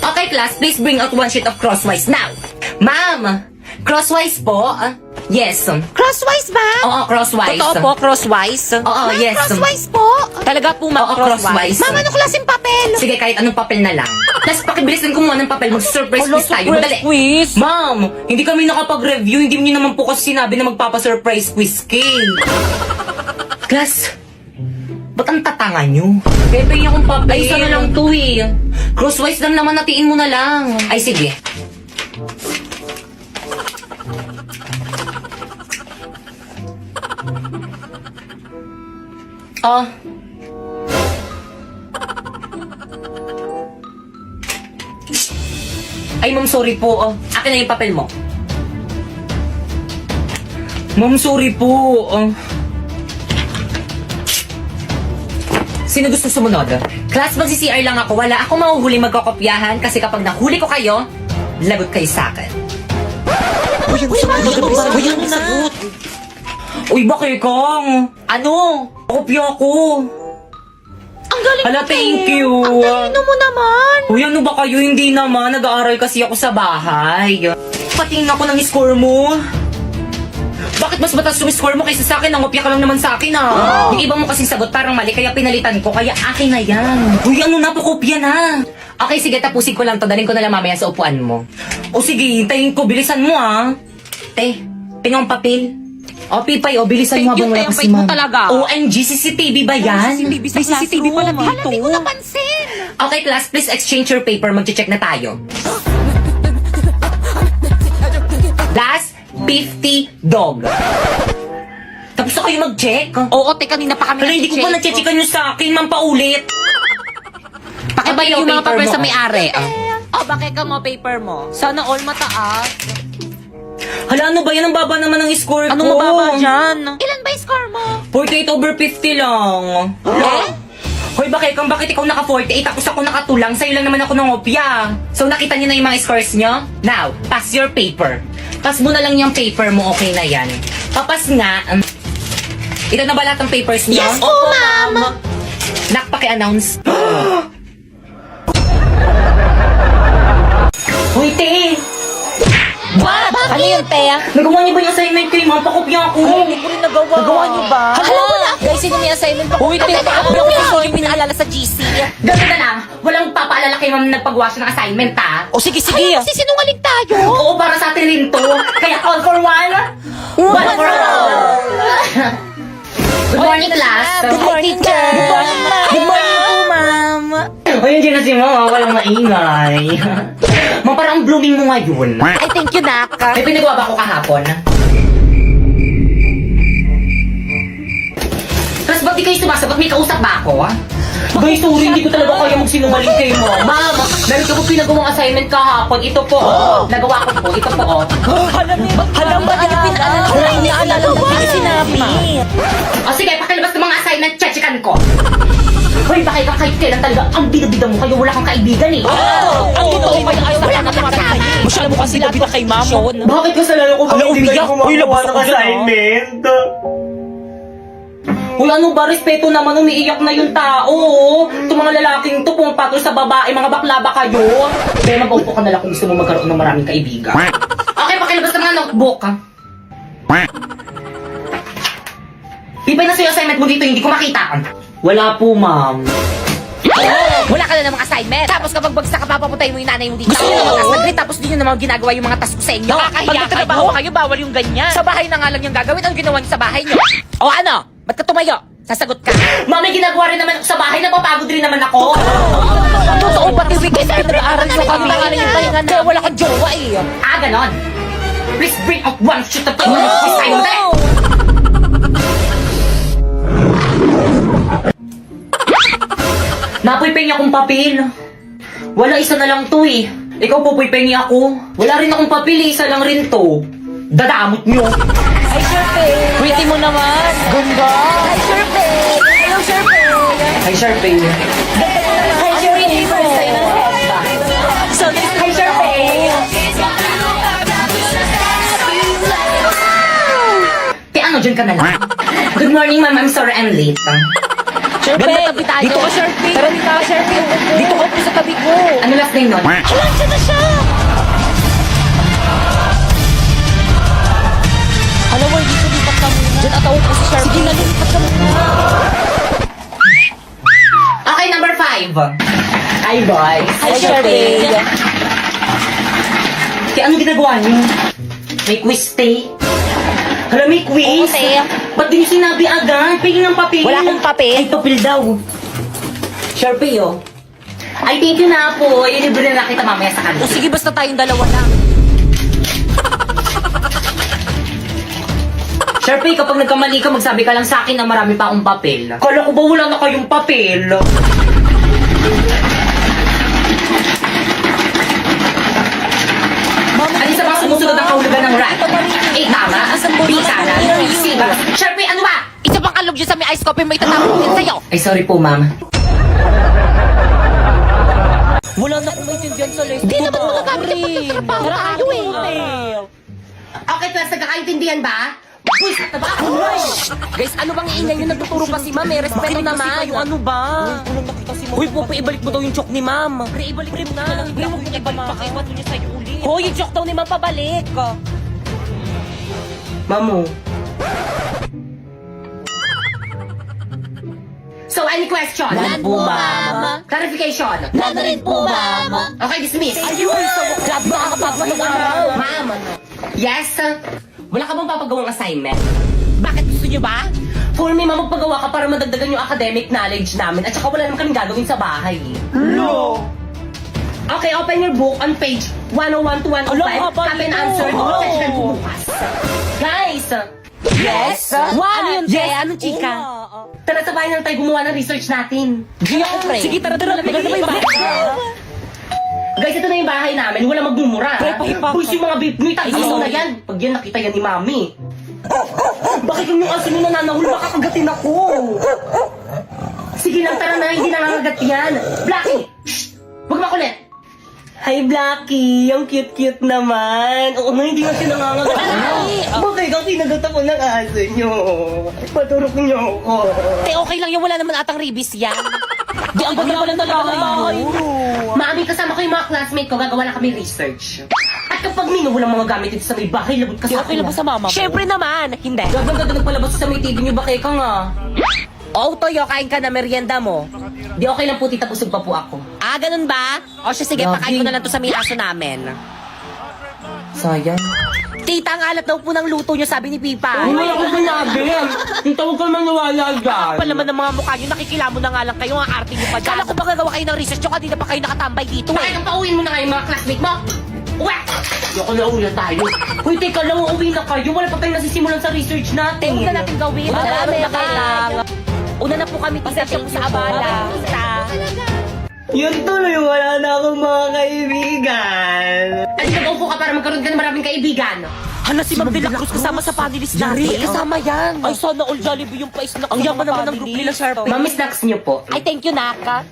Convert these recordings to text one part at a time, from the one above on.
Okay, class, please bring out one sheet of crosswise now. Ma'am, crosswise po? Yes. Crosswise ba? Oo, crosswise. Totoo po, crosswise? Oo, yes. Crosswise po? Talaga po, ma'am, Oo, crosswise. crosswise. Ma'am, anong klaseng papel? Sige, kahit anong papel na lang. Tapos pakibilisan ko muna ng papel, mag-surprise Hello, quiz tayo. surprise Madali. quiz? Ma'am, hindi kami nakapag-review. Hindi niyo naman po kasi sinabi na magpapa-surprise quiz cake. Class, ba't ang tatanga nyo? Pepe niya akong papel. Ay, isa na lang to eh. Crosswise lang naman, natiin mo na lang. Ay, sige. Oh. Ay, ma'am, sorry po. Oh. Akin na yung papel mo. Ma'am, sorry po. Oh. Sino gusto sumunod? Class, magsi-CR lang ako. Wala akong mahuhuli magkakopyahan kasi kapag nahuli ko kayo, lagot kayo sa akin. Uy, ano sagot? Uy, bakit kang? Ano? Kopya ko. Ang galing Hala, mo, thank Te. you. Ang talino mo naman. Uy, ano ba kayo? Hindi naman. Nag-aaral kasi ako sa bahay. Patingin ako ng score mo. Bakit mas mataas yung score mo kaysa sa akin? Nangopya ka lang naman sa akin, ah. Yung iba mo kasing sagot parang mali, kaya pinalitan ko. Kaya akin na yan. Uy, ano na? Pakopya na. Okay, sige. Tapusin ko lang to. Dalhin ko na lang mamaya sa upuan mo. O sige, hintayin ko. Bilisan mo, ah. Te, pinong papel. O, Pipay, o, bilisan mo Thank you, habang wala Te. Ang pa si bait mo ma'am. talaga. OMG, CCTV ba yan? May CCTV pala dito. Hala, di ko napansin. Okay, class, please exchange your paper. Mag-check na tayo. Last 50 dog. Tapos na kayo mag-check? Oo, te, kanina pa kami Pero hindi ko pa na-checkan nyo sa akin, ma'am, paulit. Pakibay yung mga paper papel mo. sa may-ari. Oh, bakit ka mo paper mo? Sana all mataas. Hala, ano ba yan? Ang baba naman ng score ko. Anong mababa dyan? Ilan ba yung score mo? 48 over 50 lang. Eh? Hoy, bakit ikaw naka-48 tapos ako nakatulang? Sa'yo lang naman ako nangopya. So, nakita niyo na yung mga scores niyo? Now, pass your paper. Pass mo na lang yung paper mo, okay na yan. Papas nga. Ito na ba lahat ng papers niyo? Yes po, ma'am. Nak, paki-announce. Hoy, te! What? Ano yun, te? Nagawa niyo ba yung assignment kayo, mga pakopya ako? Hindi ko rin nagawa. Nagawa niyo ba? Hala! Guys, sino may assignment pa? Uy, te, ako yung pinaalala sa GC. Ganun na lang. Walang papaalala kay ma'am na nagpagawa siya ng assignment, ha? O sige, sige. Kasi sinungaling tayo. Oo, para sa atin rin to. Kaya all for one, one for all. Good morning, class. Good morning, teacher. Good morning, ma'am. Good morning po, ma'am. O, yun dyan na si mama. Walang maingay. Ma'am, parang blooming mo ngayon. Ay, thank you, Nak. May pinagawa ba ko kahapon? Tapos ba't di kayo sumasagot? May kausap ba ako? Guys, sorry, hindi ko talaga kaya magsinungaling kayo mo. Ma'am, meron ko po pinagawang assignment kahapon. Ito po, nagawa ko po. Ito po, Alam ba niya pinaalala ko? Pinaalala ko ba? Sinabi. O sige, pakilabas ng mga assignment, chechikan ko. Hoy, bakit ka kahit kailan talaga ang bida-bida mo kayo? Wala kang kaibigan eh. Ang totoo pa yung ayaw na kasama. Masyala mo kasi bida kay ma'am. Bakit kasalanan ko ba hindi kayo gumagawa ng assignment? Uy, ano ba? Respeto naman, umiiyak na yung tao. Itong mga lalaking to, pumapatol sa babae, mga bakla ba kayo? Kaya mag-upo ka na lang kung gusto mo magkaroon ng maraming kaibigan. Okay, pakilabas ng mga notebook, ha? Pipay na sa'yo assignment mo dito, hindi ko makita. Wala po, ma'am. Wala ka na namang assignment. Tapos kapag bagsak ka, papapuntayin mo yung nanay mo dito. Gusto nyo naman task na grade, tapos di nyo naman ginagawa yung mga task ko sa inyo. Pag nagtrabaho kayo, bawal yung ganyan. Sa bahay na nga lang yung gagawin, ang ginawa nyo sa bahay nyo. O ano? Ba't ka tumayo? Sasagot ka. Ma'am, may ginagawa rin naman ako sa bahay, napapagod rin naman ako. Totoo ba, Tiwi? Kasi nag-aaral nyo kami. Kaya wala kang jowa eh. Ah, ganon. Please bring out one sheet of paper. Assignment. Napuy-pengi akong papel. Wala, isa na lang to eh. Ikaw po, puy-pengi ako. Wala rin akong papel eh, isa lang rin to. Dadamot nyo. Hi, Sherpay. Pretty mo naman. Ganda. Hi, Sherpay. Hello, Sherpay. Hi, Sharpay. Hi, Sherpay. First time na So, hi, Sherpay. Kaya ano, dyan ka na lang. Good morning, ma'am. I'm sorry I'm late. Sherpy, Ganda tabi tayo. dito ka, Sherpy. Tara, dito ka, Sherpy. Dito ka po sa tabi ko. Ano last name nun? Hala, andyan na siya. Hala, wala, dito lipat ka muna. Diyan ataw po si Sherpy. Sige na, lipat ka muna. Okay, number 5. Hi, boys. Hi, Sherpy. Kaya anong ginagawa niyo? May quiz, te? Hala, may quiz? Oo, te. Ba't di niyo sinabi agad? Pagin ng papel. Wala akong papel. Ay, papel daw. Sharpie, oh. Ay, thank you na po. Ilibre na kita mamaya sa kanila. O sige, basta tayong dalawa lang. Sharpie, kapag nagkamali ka, magsabi ka lang sa akin na marami pa akong papel. Kala ko ba wala na kayong papel? Ano sa mga sumusunod ang kahulugan ng rat? A, tama. B, kanan. C, ba? Sharpie, ano ba? Isa pang kalog dyan sa may ice coffee, may tatapon din sa'yo. Ay, sorry po, ma'am. Wala na akong maintindihan sa lesson. Di naman mo nagamit yung pagkakatrabaho tayo eh. Okay, class, nagkakaintindihan ba? Uy, taba ako! Guys, ano bang iingay nyo? Nagtuturo pa si ma'am. May respeto naman. Yung ano ba? Uy, Popo, ibalik mo daw yung chok ni ma'am. Pre, ibalik mo na. Pre, huwag mo ibalik pa kayo. Ba't niya sa'yo ulit? Hoy, yung chok daw ni ma'am pabalik. Mamu. So, any question? None po, ma'am. Clarification? None rin po, ma'am. Okay, dismiss. Ayun, so, grabe nakakapagpatong araw. Ma'am, yes? Wala ka bang papagawang assignment? Bakit gusto niyo ba? For me, ma'am, magpagawa ka para madagdagan yung academic knowledge namin at saka wala naman kaming gagawin sa bahay. No! Okay, open your book on page 101 to 105. Ala, haba Copy and nito. answer. Oh. Session bukas. Guys! Yes? What? Ano yun, Yes, te? Anong chika? Tara, sabayan na tayo gumawa ng research natin. Di ako, pre. Sige, tara. Maganda ba yung bahay? Guys, ito na yung bahay namin. Wala magmumura. Pre, pahipa. Boys, yung mga beef meat, ayun na yan. Pag yan, nakita yan ni Mami. Bakit yung aso nyo nananahul? Baka kagatin ako. Sige lang, tara na. Hindi nangangagat yan. Blackie! Shh! Huwag makulit. Hi, Blackie. Ang cute-cute naman. Oo nga, hindi nga siya nangangagat. Bakit ikaw kinagat ako ng aso nyo? Paturok nyo ako. Te, okay lang yan. Wala naman atang ribis yan. Di ang ganda pala talaga ng bahay mo. Mami, kasama ko yung mga classmate ko, gagawa na kami research. At kapag mino, walang mga gamit dito sa may bahay, labot ka Di sa okay akin. lang ba sa mama mo? Siyempre naman. Hindi. Gaganda nagpalabas sa may TV niyo, bakit ka nga? Oh, Toyo, kain ka na merienda mo. Di okay lang po, tita, busog pa po ako. Ah, ganun ba? O siya, sige, Lagi. pakain ko na lang to sa may aso namin. Sayang. Tita, ang alat daw po ng luto niyo, sabi ni Pipa. Wala ko sinabi. Tita, huwag ka maniwala dyan. Pa naman ng mga mukha niyo, nakikilamo na nga lang kayo, ang arte niyo pa dyan. Kala ko ba gagawa kayo ng research nyo, kanina pa kayo nakatambay dito Bakit eh. ang pauwiin mo na nga yung mga classmate mo? Uwe! Yoko na uwi na tayo. Uy, teka lang, uuwi na kayo. Wala pa tayong nasisimulan sa research natin. Huwag na natin gawin. Marami na kailangan. Una na po kami, tita, siya po sa abala. Tita. Yun tuloy, wala na akong mga kaibigan. At nag-upo ka para magkaroon ka ng maraming kaibigan. Hala, si Ma'am De La Cruz kasama sa panelist natin. Kasama yan. Ay, sana all Jollibee yung pa-snack. Ang yaman naman ng group nila, Sharpie. Mami, snacks niyo po. Ay, thank you, Naka.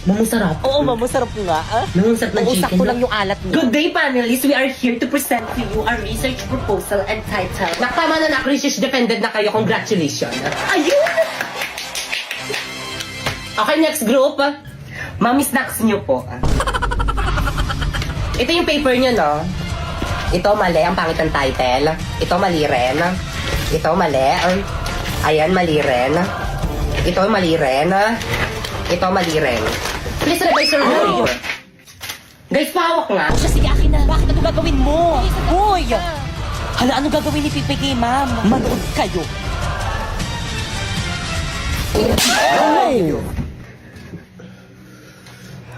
Mamusarap. Oo, Ma'am, masarap nga. Mamusarap ng Uusap chicken. ko lang yung alat niyo. Good day, panelists. We are here to present to you our research proposal entitled Nakama na research defended na kayo. Congratulations. Ayun! Okay, next group. Mami, snacks niyo po. Ito yung paper niyo, no? Ito mali, ang pangit ng title. Ito mali rin. Ito mali. Ayan, mali rin. Ito mali rin. Ito mali rin. Please revise your work. Guys, pahawak nga. O siya, sige, akin na. Bakit ano gagawin mo? Hoy! Hala, ano gagawin ni Pipi kay Ma'am? Manood kayo.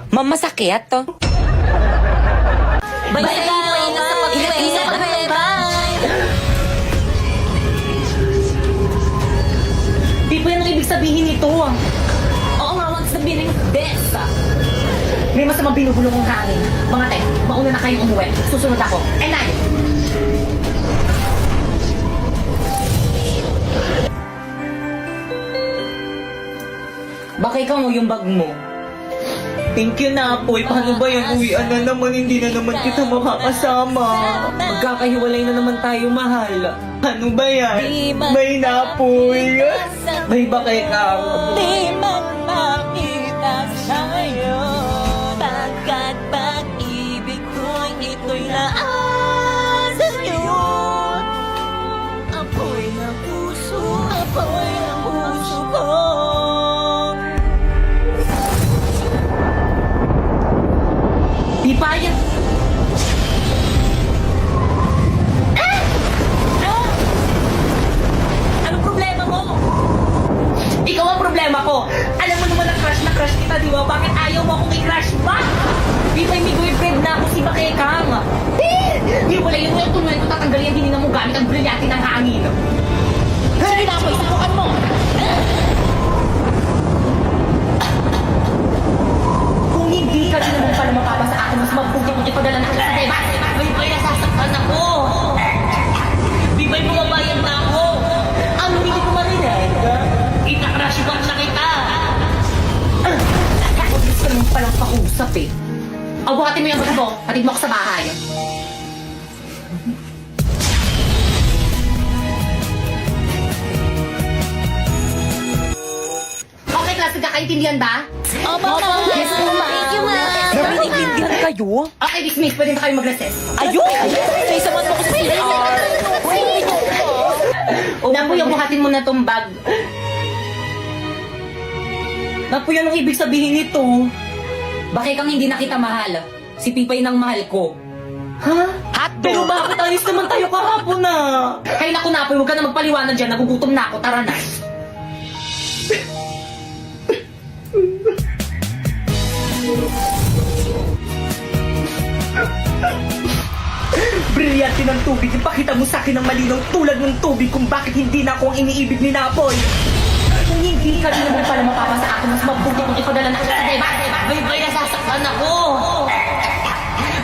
Ma'am, masakit to. Bye, ingat sa pag-uwi. Bye! Di po yan ang ibig sabihin nito. Oo nga, wag sabihin ng des. May masamang binubulong kong hangin. Mga te, mauna na kayong umuwi. Susunod ako. And I... Baka ikaw mo yung bag mo. Thank you na, Apoy. Paano ba yan? Uwian na naman, hindi na naman kita makakasama. Magkakahiwalay na naman tayo, mahal. Ano ba yan? May na, Apoy. May ba kay Kang? Di man makita sa'yo, pagkat pag-ibig ko'y ito'y laan sa'yo. Apoy ng puso ko. Di pa yan. Anong problema mo? Ikaw ang problema ko. Alam mo naman na crush kita, di ba? Bakit ayaw mo akong i-crush ba? Di ba may boyfriend na ako si Bakekang? Di wala yun yung tuloy ko tatanggalin, hindi na mo gamit ang brilyante ng hangin. Sige na, Apoy, subukan mo. Kung hindi ka din naman pala mapapasa akin, mas mabuti kung ipadala na kita sa debate. Bye-bye, nasasaktan ako. Bye-bye, bumabayan na ako. Ano hindi ko marinig? Ina-crush back na kita. Gusto ka naman palang pakusap eh. O, buhatin mo yung bago mo. Hatid mo ako sa bahay. Okay, klase, kakaintindihan ba? Opo, yes, Thank you, ma'am. Nagpiniglindihan kayo? Okay, dismiss. Pwede na kayo mag-recess. Ayun! Sa isa man mo ko sa CR. Napuy, buhatin mo na tong bag. Napuy, anong ibig sabihin nito? Bakit kang hindi na kita mahal? Si Pipay nang mahal ko. Ha? Pero bakit ayos naman tayo kahapon na? Ay naku, Napoy, huwag ka na magpaliwanag dyan. Nagugutom na ako. Tara na. Brilyante ng tubig. Ipakita mo sa akin ang malinaw tulad ng tubig kung bakit hindi na ako ang iniibig ni Napoy. Kung hindi ka rin naman pala mapapasa akin, mas mabuti kung ipadala na kita sa debate. Bye-bye, nasasaktan ako.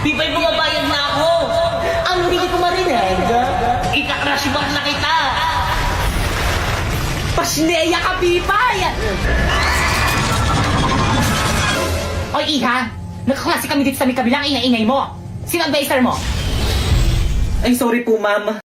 Bye-bye, bumabayan na ako. Ano hindi ko marinig? Ika-crush back na kita. Pasneya ka, Pipay! Oy, Iha! Nagkaklase kami dito sa may kabilang ingay-ingay mo! Sino ang advisor mo? Ay, sorry po, ma'am.